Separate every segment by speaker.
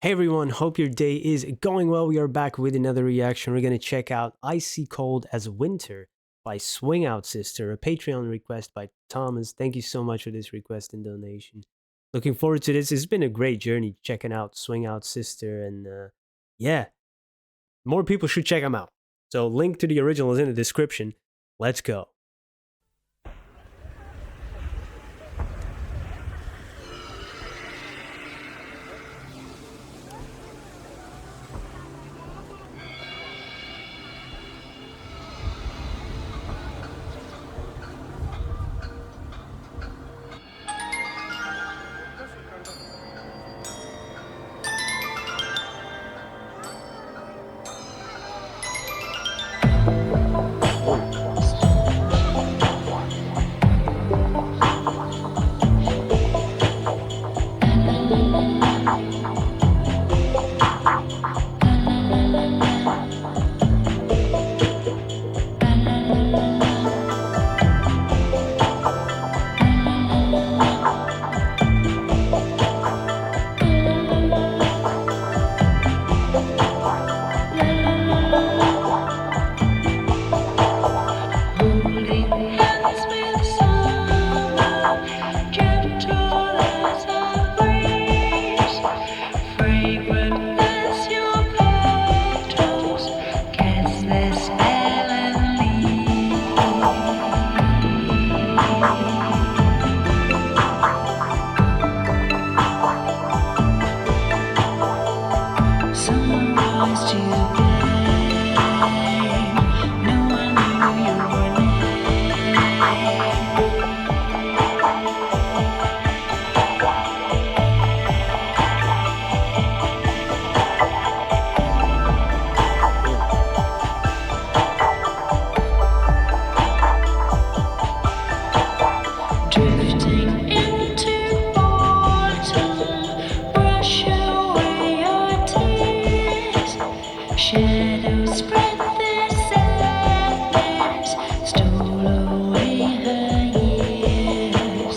Speaker 1: Hey everyone, hope your day is going well. We are back with another reaction. We're going to check out Icy Cold as Winter by Swing Out Sister, a Patreon request by Thomas. Thank you so much for this request and donation. Looking forward to this. It's been a great journey checking out Swing Out Sister, and yeah, more people should check him out. So, link to the original is in the description. Let's go.
Speaker 2: Shadows spread their sadness, stole away her years.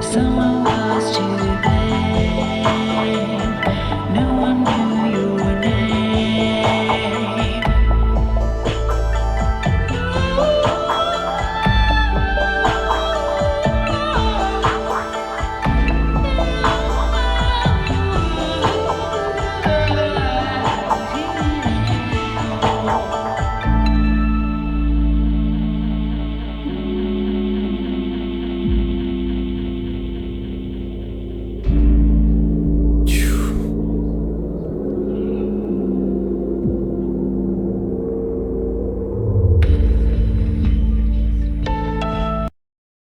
Speaker 2: Someone was to blame, no one knew your name.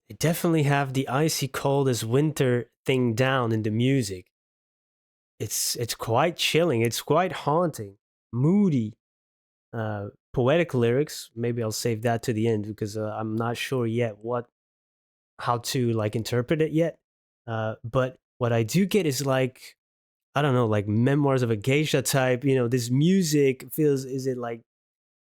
Speaker 1: They definitely have the Icy Cold as Winter thing down in the music. It's quite chilling. It's quite haunting, moody, poetic lyrics. Maybe I'll save that to the end because I'm not sure yet how to like interpret it yet. But what I do get is like I don't know, like memoirs of a geisha type. This music feels is it like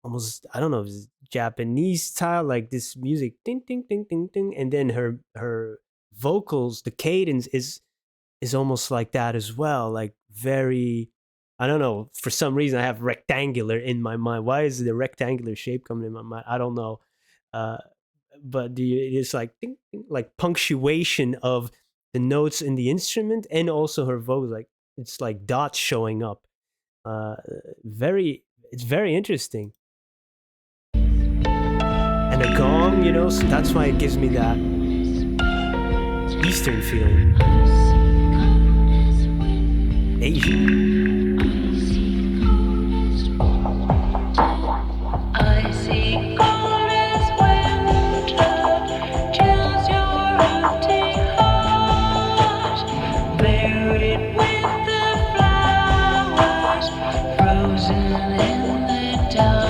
Speaker 1: almost I don't know, is it Japanese style like this music, ding ding ding ding ding, and then her vocals, the cadence is almost like that as well, like very I don't know, for some reason I have rectangular in my mind. Why is the rectangular shape coming in my mind? I don't know. uh but it's like ding, ding, like punctuation of the notes in the instrument and also her vocals, like it's like dots showing up. uh very it's very interesting. And a gong, so that's why it gives me that Eastern feeling. Asian.
Speaker 2: Icy cold as winter, chills your empty heart, buried with the flowers, frozen in the dark.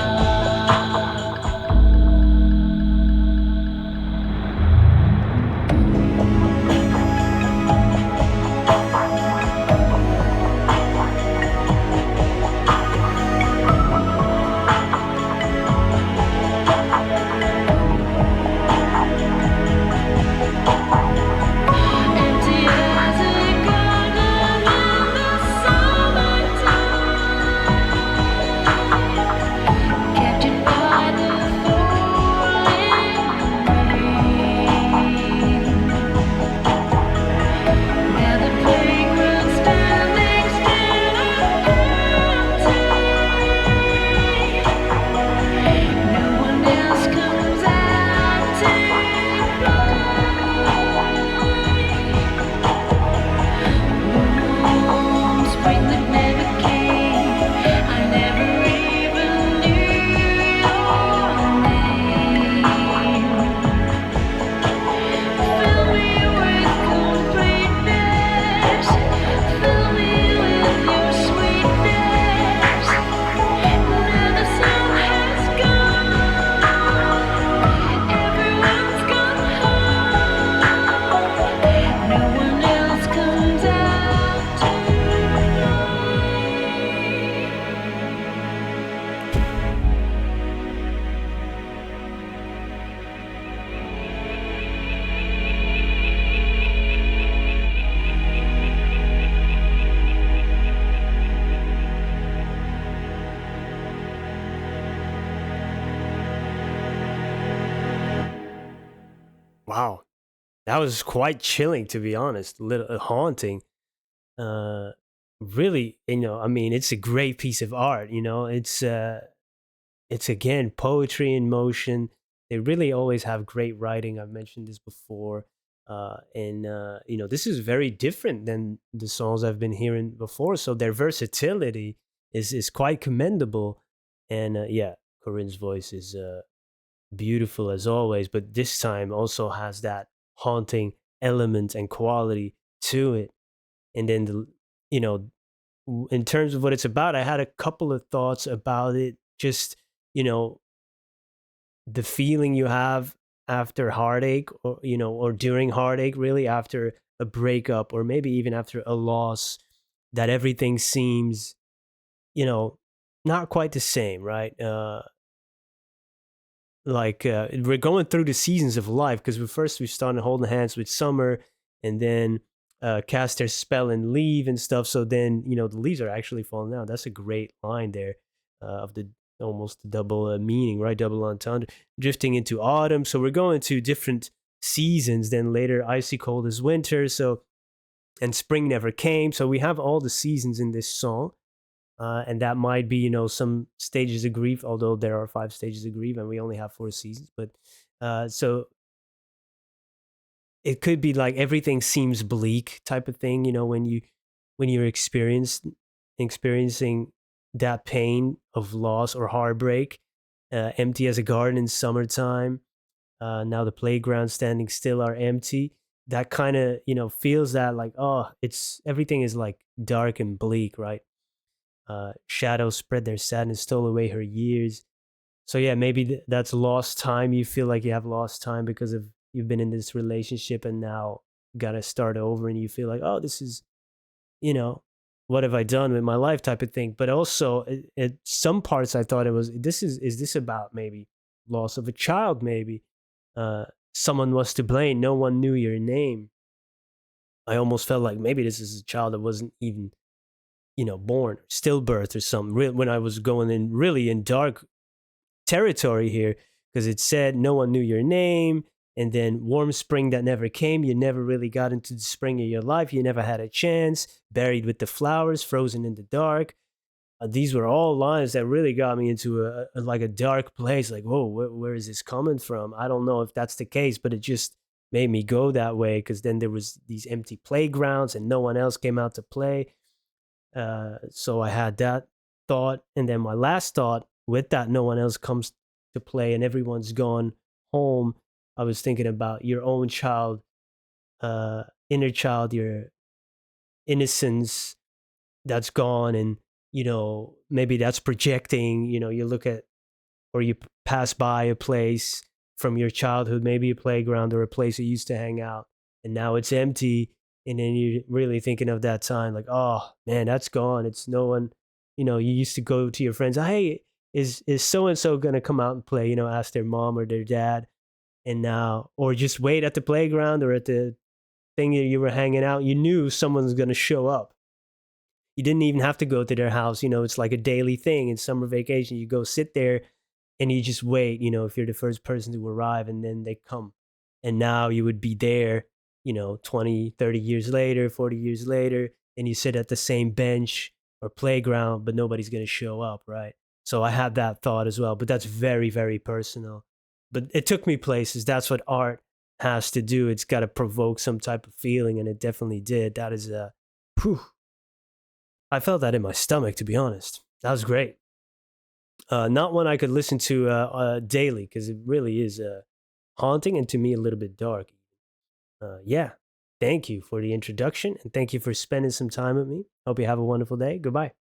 Speaker 1: Wow, that was quite chilling, to be honest. A little haunting. Uh, Really, I mean, it's a great piece of art. It's again poetry in motion. They really always have great writing. I've mentioned this before, and this is very different than the songs I've been hearing before. So their versatility is quite commendable. And yeah, Corinne's voice is beautiful as always, but this time also has that haunting element and quality to it. And then you know in terms of what it's about, I had a couple of thoughts about it. Just you know the feeling you have after heartache, or during heartache, really after a breakup, or maybe even after a loss, that everything seems you know not quite the same, right? Like we're going through the seasons of life, because we started holding hands with summer, and then cast their spell and leave and stuff. So then the leaves are actually falling down. That's a great line there, of the almost double meaning, right? Double entendre. Drifting into autumn, so we're going to different seasons. Then later, icy cold is winter. So, and spring never came. So we have all the seasons in this song, and that might be some stages of grief, although there are 5 stages of grief and we only have 4 seasons. But so it could be like everything seems bleak type of thing, when you're experiencing that pain of loss or heartbreak. Empty as a garden in summertime. Now the playground standing still are empty. That kind of feels that, like, oh, it's everything is like dark and bleak, right? Shadows spread their sadness, stole away her years. So yeah, maybe that's lost time. You feel like you have lost time because of you've been in this relationship and now got to start over, and you feel like, oh, this is, you know, what have I done with my life type of thing. But also, at some parts, I thought it was is this about maybe loss of a child? Maybe uh, someone was to blame. No one knew your name. I almost felt like maybe this is a child that wasn't even born, stillbirth or something. When I was going in really in dark territory here, because it said no one knew your name, and then warm spring that never came. You never really got into the spring of your life. You never had a chance. Buried with the flowers, frozen in the dark. These were all lines that really got me into like a dark place. Like, whoa, where is this coming from? I don't know if that's the case, but it just made me go that way, because then there was these empty playgrounds and no one else came out to play. So I had that thought. And then my last thought, with that, no one else comes to play and everyone's gone home. I was thinking about your own child, inner child, your innocence that's gone. And, maybe that's projecting. You look at, or you pass by a place from your childhood, maybe a playground or a place you used to hang out, and now it's empty. And then you're really thinking of that time, like, oh man, that's gone. It's no one. You used to go to your friends, hey, is so and so gonna come out and play? Ask their mom or their dad. And now, or just wait at the playground or at the thing that you were hanging out. You knew someone's gonna show up. You didn't even have to go to their house. It's like a daily thing in summer vacation. You go sit there and you just wait, if you're the first person to arrive, and then they come. And now you would be there, 20, 30 years later, 40 years later, and you sit at the same bench or playground, but nobody's going to show up, right? So I had that thought as well, but that's very, very personal. But it took me places. That's what art has to do. It's got to provoke some type of feeling, and it definitely did. That is a, whew, I felt that in my stomach, to be honest. That was great. Not one I could listen to daily, because it really is haunting and to me a little bit dark. Yeah, thank you for the introduction, and thank you for spending some time with me. Hope you have a wonderful day. Goodbye.